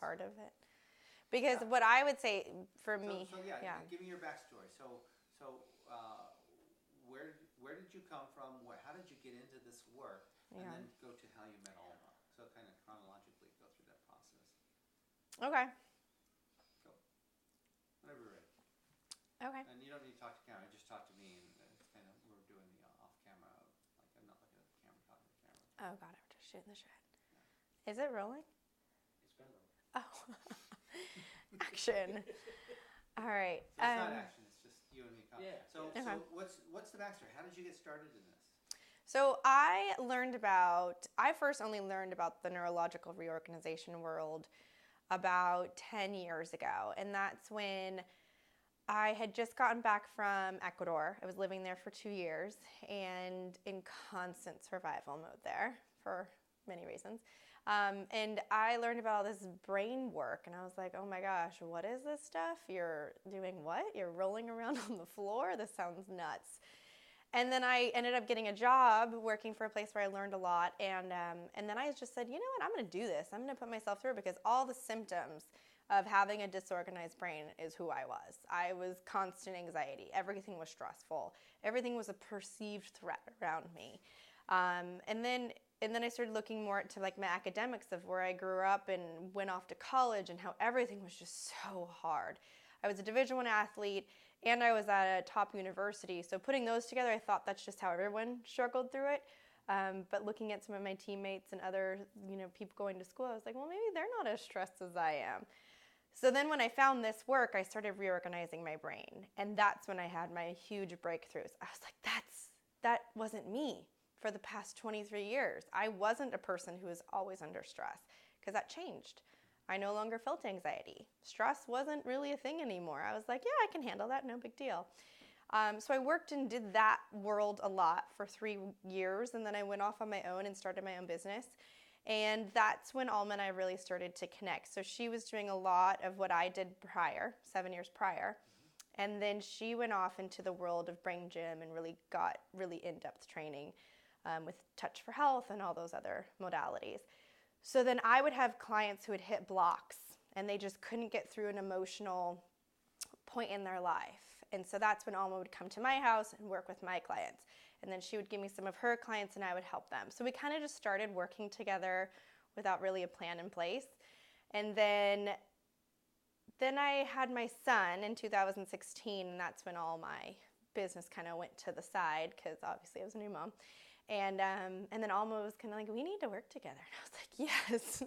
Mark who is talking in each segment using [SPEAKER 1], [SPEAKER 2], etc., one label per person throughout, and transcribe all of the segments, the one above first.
[SPEAKER 1] part of it. Because what I would say for me,
[SPEAKER 2] give me your backstory. So where did you come from? How did you get into this work? And then go to how you met Alma. So kind of chronologically go through that process.
[SPEAKER 1] Okay.
[SPEAKER 2] Go. Whenever you're ready.
[SPEAKER 1] Okay.
[SPEAKER 2] And you don't need to talk to camera. Just talk to me, and it's kind of we're doing the off camera. Like I'm not looking at the camera, talking to the camera.
[SPEAKER 1] Oh God, we're just shooting the shit. Yeah. Is it rolling?
[SPEAKER 2] It's been rolling.
[SPEAKER 1] Oh. Action. All right.
[SPEAKER 2] So it's not action. It's just you and me.
[SPEAKER 3] Yeah.
[SPEAKER 2] So what's the backstory? How did you get started in this?
[SPEAKER 1] So I first only learned about the neurological reorganization world about 10 years ago. And that's when I had just gotten back from Ecuador. I was living there for 2 years and in constant survival mode there for many reasons. And I learned about this brain work and I was like, oh my gosh, what is this stuff? You're doing what? You're rolling around on the floor? This sounds nuts. And then I ended up getting a job working for a place where I learned a lot. And then I just said, you know what, I'm going to do this. I'm going to put myself through it because all the symptoms of having a disorganized brain is who I was. I was constant anxiety. Everything was stressful. Everything was a perceived threat around me. And then I started looking more into like my academics of where I grew up and went off to college and how everything was just so hard. I was a Division I athlete and I was at a top university. So putting those together, I thought that's just how everyone struggled through it. But looking at some of my teammates and other, people going to school, I was like, well, maybe they're not as stressed as I am. So then when I found this work, I started reorganizing my brain. And that's when I had my huge breakthroughs. I was like, that wasn't me for the past 23 years. I wasn't a person who was always under stress because that changed. I no longer felt anxiety. Stress wasn't really a thing anymore. I was like, yeah, I can handle that, no big deal. So I worked and did that world a lot for 3 years, and then I went off on my own and started my own business. And that's when Alma and I really started to connect. So she was doing a lot of what I did prior, 7 years prior. And then she went off into the world of brain gym and really got really in-depth training with Touch for Health and all those other modalities. So then I would have clients who would hit blocks and they just couldn't get through an emotional point in their life. And so that's when Alma would come to my house and work with my clients. And then she would give me some of her clients and I would help them. So we kind of just started working together without really a plan in place. And then I had my son in 2016, and that's when all my business kind of went to the side because obviously I was a new mom. And then Alma was kind of like, we need to work together. And I was like, yes,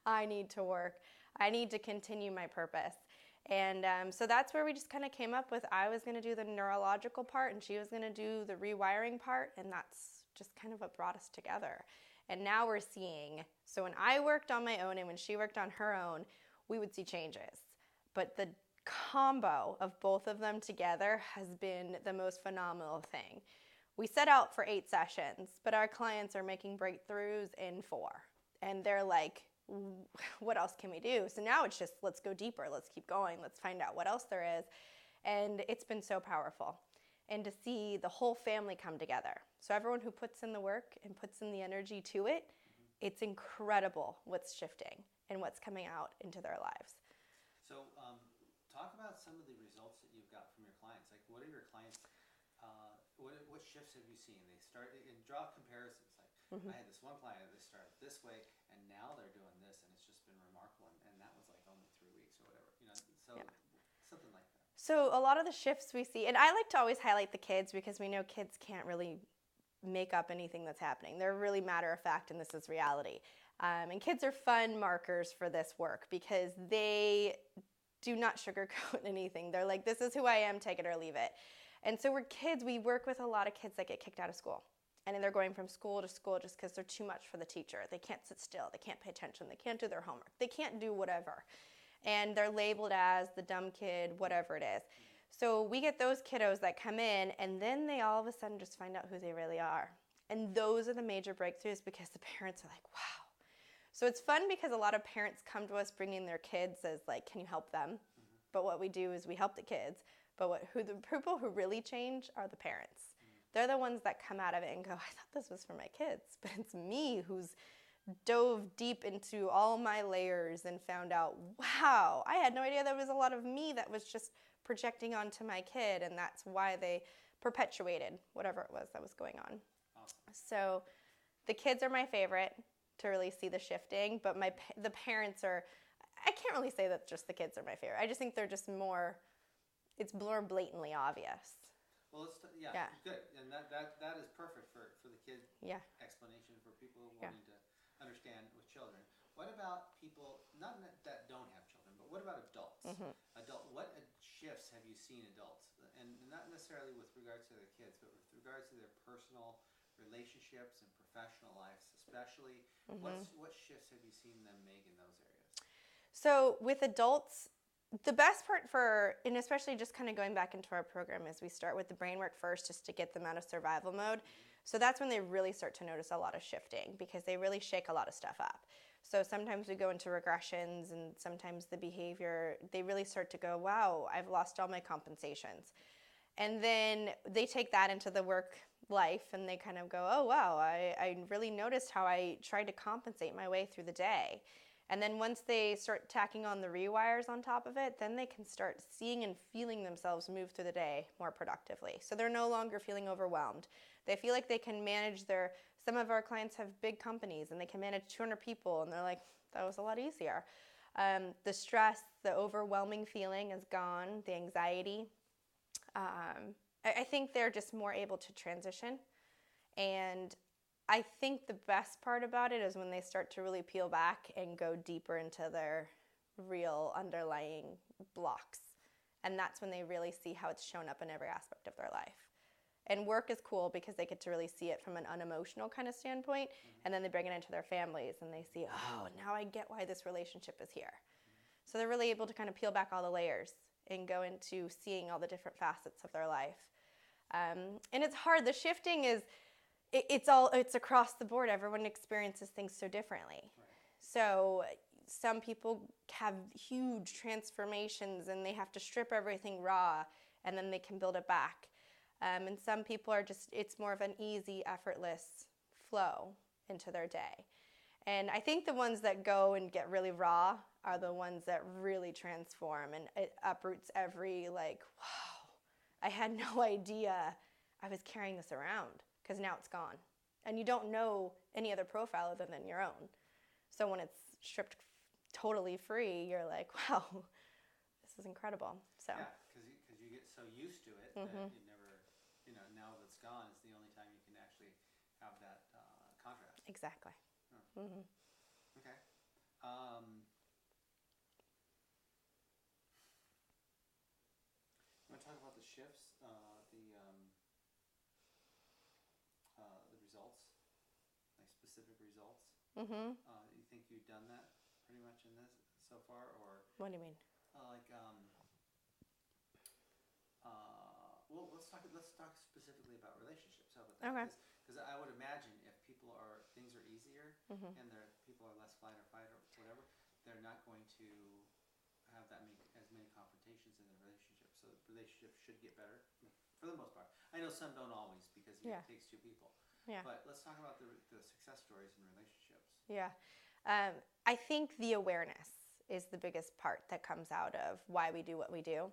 [SPEAKER 1] I need to work. I need to continue my purpose. And so that's where we just kind of came up with, I was going to do the neurological part and she was going to do the rewiring part. And that's just kind of what brought us together. And now we're seeing, so when I worked on my own and when she worked on her own, we would see changes. But the combo of both of them together has been the most phenomenal thing. We set out for 8 sessions, but our clients are making breakthroughs in 4. And they're like, what else can we do? So now it's just, let's go deeper. Let's keep going. Let's find out what else there is. And it's been so powerful. And to see the whole family come together. So everyone who puts in the work and puts in the energy to it, it's incredible what's shifting and what's coming out into their lives.
[SPEAKER 2] So talk about some of the results that you've got from your clients. Like, what are your clients, what shifts have you seen? They start, and draw comparisons. Like, I had this one client that started this way, and now they're doing this, and it's just been remarkable. And that was like only 3 weeks or whatever, so something like that.
[SPEAKER 1] So a lot of the shifts we see, and I like to always highlight the kids because we know kids can't really make up anything that's happening. They're really matter of fact, and this is reality. And kids are fun markers for this work because they do not sugarcoat anything. They're like, this is who I am, take it or leave it. And so we work with a lot of kids that get kicked out of school. And then they're going from school to school just because they're too much for the teacher. They can't sit still. They can't pay attention. They can't do their homework. They can't do whatever. And they're labeled as the dumb kid, whatever it is. So we get those kiddos that come in, and then they all of a sudden just find out who they really are. And those are the major breakthroughs because the parents are like, wow. So it's fun because a lot of parents come to us bringing their kids as like, can you help them? But what we do is we help the kids. But the people who really change are the parents. They're the ones that come out of it and go, I thought this was for my kids, but it's me who's dove deep into all my layers and found out, wow, I had no idea there was a lot of me that was just projecting onto my kid, and that's why they perpetuated whatever it was that was going on.
[SPEAKER 2] Awesome.
[SPEAKER 1] So the kids are my favorite to really see the shifting, but the parents are, I can't really say that just the kids are my favorite. I just think they're just more, it's more blatantly obvious.
[SPEAKER 2] Well,
[SPEAKER 1] Yeah.
[SPEAKER 2] Good, and that is perfect for the kid
[SPEAKER 1] Yeah.
[SPEAKER 2] explanation for people wanting to understand with children. What about people not that don't have children, but what about adults? What shifts have you seen adults, and not necessarily with regards to their kids, but with regards to their personal relationships and professional lives, especially? What shifts have you seen them make in those areas?
[SPEAKER 1] So with adults, the best part and especially just kind of going back into our program, is we start with the brain work first just to get them out of survival mode. So that's when they really start to notice a lot of shifting, because they really shake a lot of stuff up. So sometimes we go into regressions, and sometimes the behavior, they really start to go, wow, I've lost all my compensations. And then they take that into the work life, and they kind of go, oh, wow, I really noticed how I tried to compensate my way through the day. And then once they start tacking on the rewires on top of it, then they can start seeing and feeling themselves move through the day more productively. So they're no longer feeling overwhelmed. They feel like they can manage some of our clients have big companies, and they can manage 200 people, and they're like, that was a lot easier. The stress, the overwhelming feeling is gone, the anxiety. I think they're just more able to transition. And I think the best part about it is when they start to really peel back and go deeper into their real underlying blocks. And that's when they really see how it's shown up in every aspect of their life. And work is cool because they get to really see it from an unemotional kind of standpoint, and then they bring it into their families, and they see, oh, now I get why this relationship is here. So they're really able to kind of peel back all the layers and go into seeing all the different facets of their life. And it's hard. The shifting is, it's across the board. Everyone experiences things so differently.
[SPEAKER 2] Right.
[SPEAKER 1] So some people have huge transformations, and they have to strip everything raw, and then they can build it back. And some people are it's more of an easy, effortless flow into their day. And I think the ones that go and get really raw are the ones that really transform, and it uproots every, like, wow, I had no idea I was carrying this around, because now it's gone. And you don't know any other profile other than your own. So when it's stripped totally free, you're like, wow, this is incredible. So
[SPEAKER 2] yeah, because you get so used to it that you never, now that it's gone, it's the only time you can actually have that contrast.
[SPEAKER 1] Exactly.
[SPEAKER 2] Oh. Okay. You want to talk about the shifts, the results, like specific results? You think you've done that pretty much in this so far, or?
[SPEAKER 1] What do you mean?
[SPEAKER 2] Well, let's talk specifically about relationships. How about that?
[SPEAKER 1] Okay.
[SPEAKER 2] Because I would imagine if things are easier, and people are less flight or fight or whatever, they're not going to have as many confrontations in their relationship. So relationships should get better for the most part. I know some don't always, because it takes two people.
[SPEAKER 1] Yeah.
[SPEAKER 2] But let's talk about the success stories in relationships.
[SPEAKER 1] Yeah. I think the awareness is the biggest part that comes out of why we do what we do,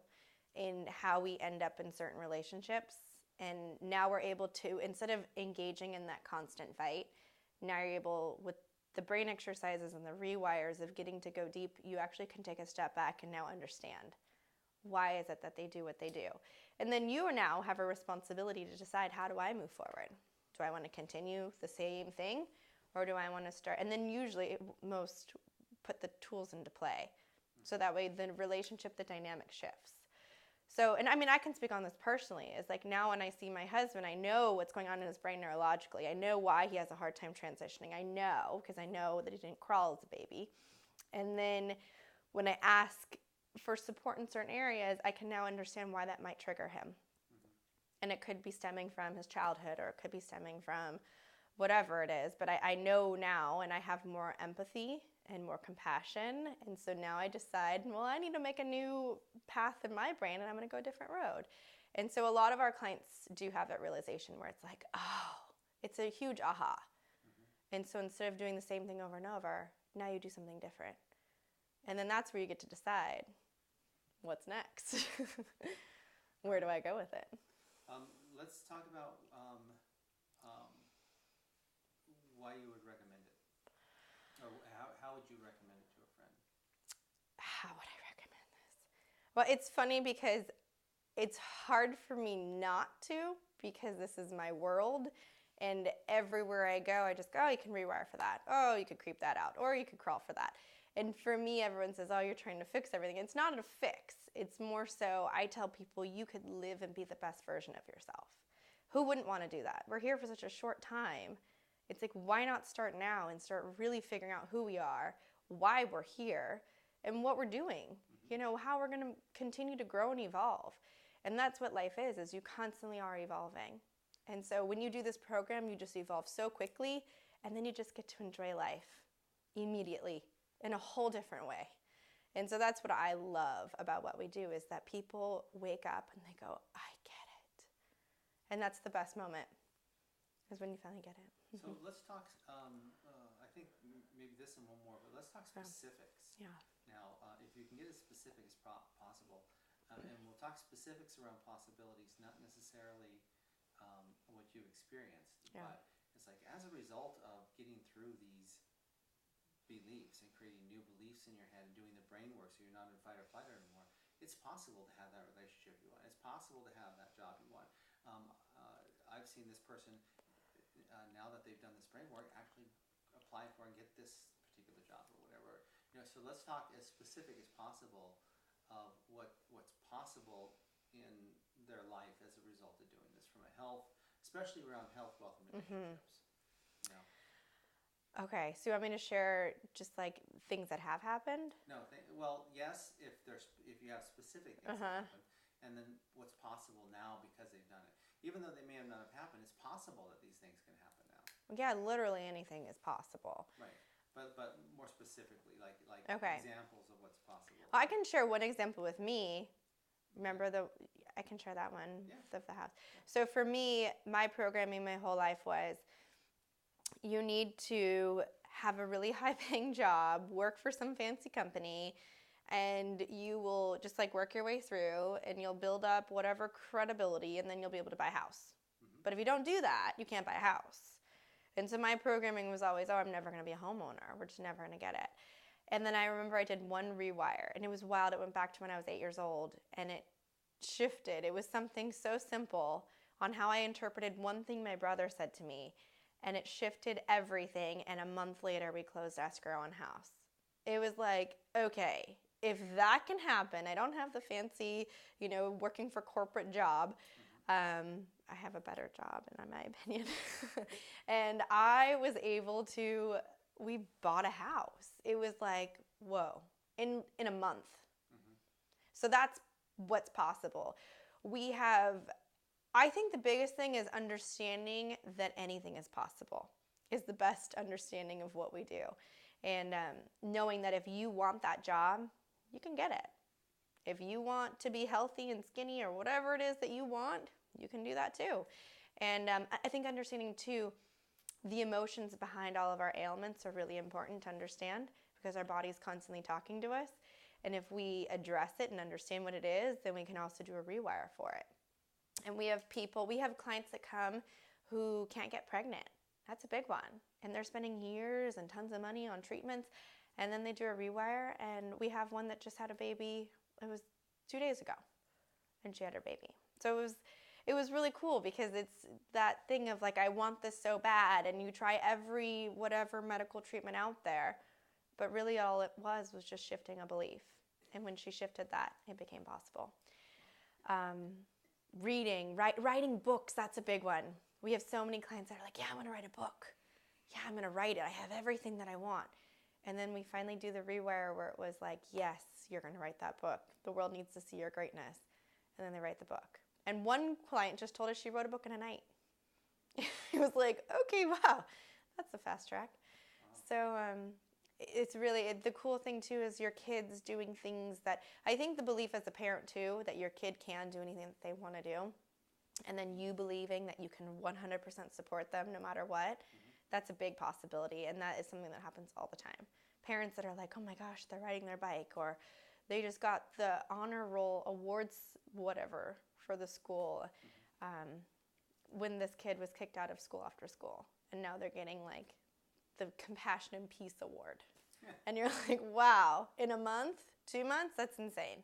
[SPEAKER 1] and how we end up in certain relationships. And now we're able to, instead of engaging in that constant fight, now you're able, with the brain exercises and the rewires of getting to go deep, you actually can take a step back and now understand why is it that they do what they do. And then you now have a responsibility to decide, how do I move forward? Do I want to continue the same thing, or do I want to start? And then usually most put the tools into play. So that way the relationship, the dynamic shifts. So, and I mean, I can speak on this personally. It's like, now when I see my husband, I know what's going on in his brain neurologically. I know why he has a hard time transitioning. I know, because I know that he didn't crawl as a baby. And then when I ask for support in certain areas, I can now understand why that might trigger him. And it could be stemming from his childhood, or it could be stemming from whatever it is. But I know now, and I have more empathy and more compassion. And so now I decide, well, I need to make a new path in my brain, and I'm going to go a different road. And so a lot of our clients do have that realization where it's like, oh, it's a huge aha. And so instead of doing the same thing over and over, now you do something different. And then that's where you get to decide what's next. Where do I go with it?
[SPEAKER 2] Let's talk about why you would recommend it, or how would you recommend it to a friend?
[SPEAKER 1] How would I recommend this? Well, it's funny because it's hard for me not to, because this is my world. And everywhere I go, I just go, oh, you can rewire for that. Oh, you could creep that out. Or you could crawl for that. And for me, everyone says, oh, you're trying to fix everything. It's not a fix. It's more so I tell people you could live and be the best version of yourself. Who wouldn't want to do that? We're here for such a short time. It's like, why not start now and start really figuring out who we are, why we're here, and what we're doing, how we're going to continue to grow and evolve. And that's what life is you constantly are evolving. And so when you do this program, you just evolve so quickly, and then you just get to enjoy life immediately in a whole different way. And so that's what I love about what we do, is that people wake up and they go, I get it. And that's the best moment, is when you finally get it.
[SPEAKER 2] So let's talk, I think maybe this and one more, but let's talk specifics.
[SPEAKER 1] Yeah.
[SPEAKER 2] Now, if you can get as specific as possible, and we'll talk specifics around possibilities, not necessarily what you've experienced, but it's like as a result of getting through these beliefs and creating new beliefs in your head and doing the brain work so you're not in fight or flight anymore, it's possible to have that relationship you want. It's possible to have that job you want. I've seen this person, now that they've done this brain work, actually apply for and get this particular job or whatever. So let's talk as specific as possible of what's possible in their life as a result of doing this, from a health, especially around health, wealth, and relationships.
[SPEAKER 1] Okay, so you want me to share just like things that have happened?
[SPEAKER 2] No, well, yes, if you have specific things that happen, and then what's possible now because they've done it. Even though they may have not have happened, it's possible that these things can happen now.
[SPEAKER 1] Yeah, literally anything is possible.
[SPEAKER 2] Right, but more specifically, like examples of what's possible.
[SPEAKER 1] Well, I can share one example with me. Remember I can share that one of the house. So for me, my programming my whole life was, you need to have a really high-paying job, work for some fancy company, and you will just like work your way through, and you'll build up whatever credibility, and then you'll be able to buy a house. But if you don't do that, you can't buy a house. And so my programming was always, oh, I'm never going to be a homeowner. We're just never going to get it. And then I remember I did one rewire, and it was wild. It went back to when I was 8 years old, and it shifted. It was something so simple on how I interpreted one thing my brother said to me, and it shifted everything, and a month later we closed escrow on house. It was like, okay, if that can happen, I don't have the fancy, working for corporate job. I have a better job, in my opinion. And I was able to, we bought a house. It was like, whoa, in a month. So that's what's possible. I think the biggest thing is understanding that anything is possible is the best understanding of what we do. And knowing that if you want that job, you can get it. If you want to be healthy and skinny or whatever it is that you want, you can do that too. And I think understanding too, the emotions behind all of our ailments are really important to understand, because our body's constantly talking to us. And if we address it and understand what it is, then we can also do a rewire for it. And we have clients that come who can't get pregnant. That's a big one. And they're spending years and tons of money on treatments. And then they do a rewire. And we have one that just had a baby. It was 2 days ago. And she had her baby. So it was really cool, because it's that thing of like, I want this so bad. And you try every whatever medical treatment out there. But really all it was just shifting a belief. And when she shifted that, it became possible. Writing books, that's a big one. We have so many clients that are like, yeah, I want to write a book. Yeah, I'm going to write it. I have everything that I want. And then we finally do the rewire where it was like, yes, you're going to write that book. The world needs to see your greatness. And then they write the book. And one client just told us she wrote a book in a night. It was like, okay, wow, that's a fast track. Wow. So it's really, the cool thing too is your kids doing things that, I think the belief as a parent too, that your kid can do anything that they want to do. And then you believing that you can 100% support them no matter what. That's a big possibility, and that is something that happens all the time. Parents that are like, oh my gosh, they're riding their bike, or they just got the honor roll awards, whatever, for the school, when this kid was kicked out of school after school, and now they're getting like the Compassion and Peace Award. And you're like, wow, in a month, 2 months, that's insane.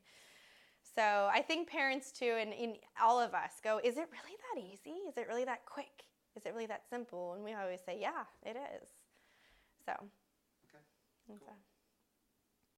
[SPEAKER 1] So I think parents too, and in all of us go, is it really that easy? Is it really that quick? Is it really that simple? And we always say, yeah, it is. So.
[SPEAKER 2] Okay. Cool.